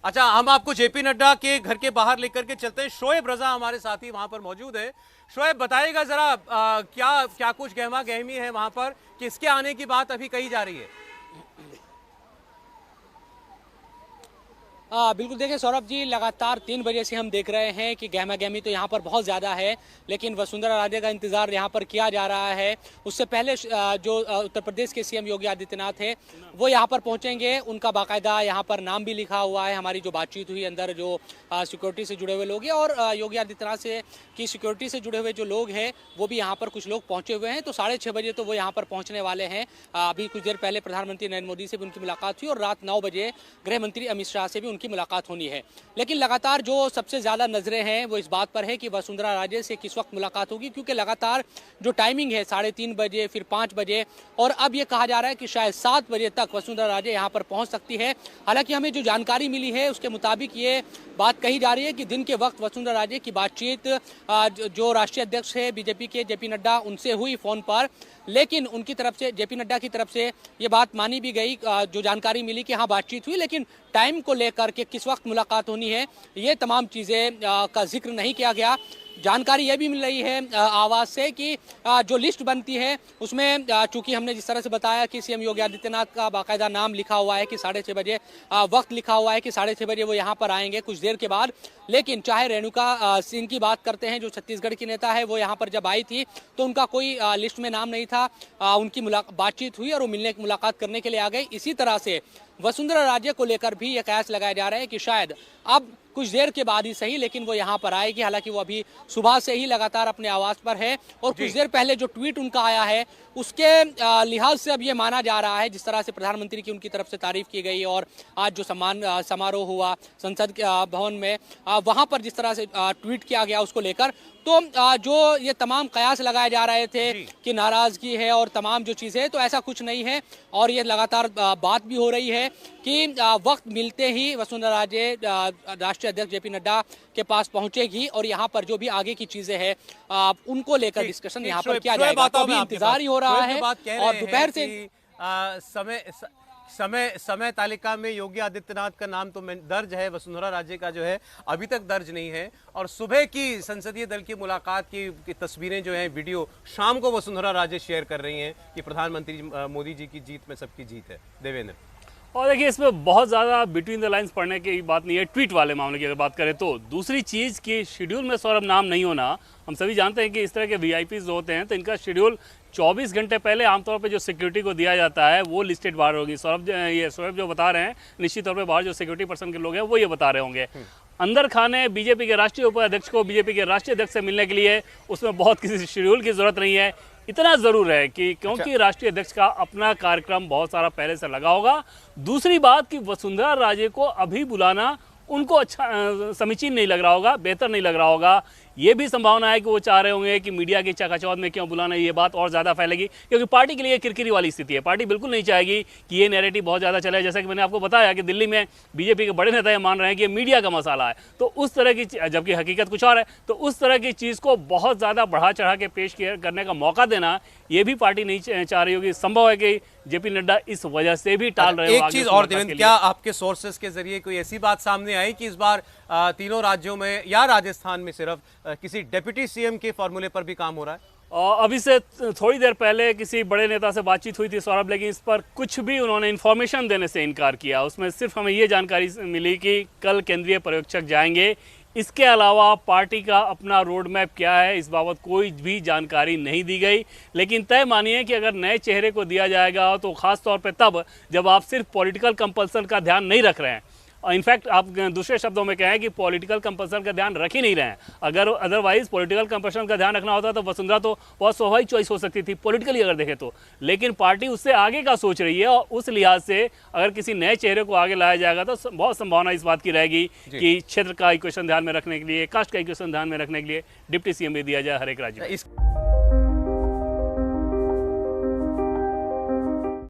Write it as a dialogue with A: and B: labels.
A: अच्छा, हम आपको जेपी नड्डा के घर के बाहर लेकर के चलते हैं। शोएब रजा हमारे साथी वहां पर मौजूद है। शोएब, बताइएगा जरा क्या क्या कुछ गहमा गहमी है वहां पर, किसके आने की बात अभी कही जा रही है?
B: बिल्कुल, देखिए सौरभ जी, लगातार 3 बजे से हम देख रहे हैं कि गहमा गहमी तो यहाँ पर बहुत ज़्यादा है, लेकिन वसुंधरा राजे का इंतजार यहाँ पर किया जा रहा है। उससे पहले जो उत्तर प्रदेश के सीएम योगी आदित्यनाथ है वो यहाँ पर पहुँचेंगे। उनका बाकायदा यहाँ पर नाम भी लिखा हुआ है। हमारी जो बातचीत हुई अंदर जो सिक्योरिटी से जुड़े हुए लोग हैं और योगी आदित्यनाथ से की सिक्योरिटी से जुड़े हुए जो लोग हैं वो भी यहाँ पर कुछ लोग पहुँचे हुए हैं। तो 6:30 बजे तो वो यहाँ पर पहुँचने वाले हैं। अभी कुछ देर पहले प्रधानमंत्री नरेंद्र मोदी से भी उनकी मुलाकात हुई और रात 9 बजे गृह मंत्री अमित शाह से भी की मुलाकात होनी है। लेकिन लगातार जो सबसे ज्यादा नजरें हैं वो इस बात पर है कि वसुंधरा राजे से किस वक्त मुलाकात होगी, क्योंकि लगातार जो टाइमिंग है 3:30 बजे, फिर 5 बजे और अब ये कहा जा रहा है कि शायद 7 बजे तक वसुंधरा राजे यहाँ पर पहुंच सकती है। हालांकि हमें जो जानकारी मिली है उसके मुताबिक ये बात कही जा रही है कि दिन के वक्त वसुंधरा राजे की बातचीत जो राष्ट्रीय अध्यक्ष है बीजेपी के जेपी नड्डा उनसे हुई फोन पर, लेकिन उनकी तरफ से जेपी नड्डा की तरफ से ये बात मानी भी गई, जो जानकारी मिली कि हाँ बातचीत हुई, लेकिन टाइम को लेकर के किस वक्त मुलाकात होनी है ये तमाम चीज़ें का जिक्र नहीं किया गया। जानकारी ये भी मिल रही है आवाज से कि जो लिस्ट बनती है उसमें चूंकि हमने जिस तरह से बताया कि सीएम योगी आदित्यनाथ का बाकायदा नाम लिखा हुआ है कि 6:30 बजे, वक्त लिखा हुआ है कि 6:30 बजे वो यहाँ पर आएंगे कुछ देर के बाद। लेकिन चाहे रेणुका सिंह की बात करते हैं जो छत्तीसगढ़ की नेता है, वो यहाँ पर जब आई थी तो उनका कोई लिस्ट में नाम नहीं था। उनकी बातचीत हुई और वो मुलाकात करने के लिए आ गई। इसी तरह से वसुंधरा राजे को लेकर भी यह कयास लगाया जा रहा है कि शायद अब कुछ देर के बाद ही सही लेकिन वो यहाँ पर आएगी। हालांकि वो अभी सुबह से ही लगातार अपने आवास पर है और कुछ देर पहले जो ट्वीट उनका आया है उसके लिहाज से अब ये माना जा रहा है, जिस तरह से प्रधानमंत्री की उनकी तरफ से तारीफ की गई और आज जो सम्मान समारोह हुआ संसद भवन में वहाँ पर जिस तरह से ट्वीट किया गया उसको लेकर, तो जो ये तमाम कयास लगाए जा रहे थे कि नाराजगी है और तमाम जो चीज़ें, तो ऐसा कुछ नहीं है। और ये लगातार बात भी हो रही है कि वक्त मिलते ही वसुंधरा राजे राष्ट्रीय अध्यक्ष जेपी नड्डा के पास पहुंचेगी और यहाँ पर जो भी आगे की चीजें हैं उनको लेकर डिस्कशन यहाँ पर किया जाएगा। तो अभी इंतजार ही हो रहा है और दोपहर से
A: समय तालिका में योगी आदित्यनाथ का नाम तो दर्ज है, वसुंधरा राजे का जो है अभी तक दर्ज नहीं है। और सुबह की संसदीय दल की मुलाकात की तस्वीरें जो हैं, वीडियो शाम को वसुंधरा राजे शेयर कर रही हैं कि प्रधानमंत्री मोदी जी की जीत में सबकी जीत है। देवेंद्र,
C: और देखिए इसमें बहुत ज़्यादा बिटवीन द लाइंस पढ़ने की बात नहीं है। ट्वीट वाले मामले की अगर बात करें तो दूसरी चीज़ की शेड्यूल में सौरभ नाम नहीं होना, हम सभी जानते हैं कि इस तरह के वीआईपीज होते हैं तो इनका शेड्यूल 24 घंटे पहले आमतौर पे जो सिक्योरिटी को दिया जाता है वो लिस्टेड बाहर होगी। शोएब जो बता रहे हैं निश्चित तौर पे बाहर जो सिक्योरिटी पर्सन के लोग हैं वो ये बता रहे होंगे। अंदर खाने बीजेपी के राष्ट्रीय उपाध्यक्ष को बीजेपी के राष्ट्रीय अध्यक्ष से मिलने के लिए उसमें बहुत किसी शेड्यूल की जरूरत नहीं है। इतना जरूर है कि क्योंकि राष्ट्रीय अध्यक्ष का अपना कार्यक्रम बहुत सारा पहले से लगा होगा। दूसरी बात कि वसुंधरा राजे को अभी बुलाना उनको अच्छा समीचीन नहीं लग रहा होगा, बेहतर नहीं लग रहा होगा। ये भी संभावना है कि वो चाह रहे होंगे कि मीडिया की चकाचौंध में क्यों बुलाना, ये बात और ज़्यादा फैलेगी क्योंकि पार्टी के लिए किरकिरी वाली स्थिति है। पार्टी बिल्कुल नहीं चाहेगी कि ये नैरेटिव बहुत ज़्यादा चले। जैसा कि मैंने आपको बताया कि दिल्ली में बीजेपी के बड़े नेता ये मान रहे हैं कि ये मीडिया का मसाला है, तो उस तरह की, जबकि हकीकत कुछ और है, तो उस तरह की चीज़ को बहुत ज़्यादा बढ़ा चढ़ा के पेश करने का मौका देना ये भी पार्टी नहीं चाह रही होगी। संभव है कि जेपी नड्डा इस वजह से भी टाल रहे हो।
A: एक चीज और देवेंद्र, क्या आपके सोर्सेस के जरिए कोई ऐसी बात सामने आई कि इस बार तीनों राज्यों में या राजस्थान में सिर्फ किसी डेप्यूटी सीएम के फॉर्मूले पर भी काम हो रहा है?
C: अभी से थोड़ी देर पहले किसी बड़े नेता से बातचीत हुई थी सौरभ, लेकिन इस पर कुछ भी उन्होंने इन्फॉर्मेशन देने से इनकार किया। उसमें सिर्फ हमें ये जानकारी मिली कि कल केंद्रीय पर्यवेक्षक जाएंगे। इसके अलावा पार्टी का अपना रोड मैप क्या है इस बाबत कोई भी जानकारी नहीं दी गई। लेकिन तय मानिए कि अगर नए चेहरे को दिया जाएगा तो ख़ास तौर पे तब जब आप सिर्फ पॉलिटिकल कंपल्सन का ध्यान नहीं रख रहे हैं। इनफैक्ट आप दूसरे शब्दों में कहें कि पॉलिटिकल कंपल्सन का ध्यान रख ही नहीं रहे हैं। अगर अदरवाइज पॉलिटिकल कंपल्सन का ध्यान रखना होता तो वसुंधरा तो बहुत स्वाभाविक चॉइस हो सकती थी पॉलिटिकली अगर देखें तो, लेकिन पार्टी उससे आगे का सोच रही है और उस लिहाज से अगर किसी नए चेहरे को आगे लाया जाएगा तो बहुत संभावना इस बात की रहेगी कि क्षेत्र का इक्वेशन ध्यान में रखने के लिए, कास्ट का इक्वेशन ध्यान में रखने के लिए डिप्टी सीएम भी दिया जाए हर एक राज्य में।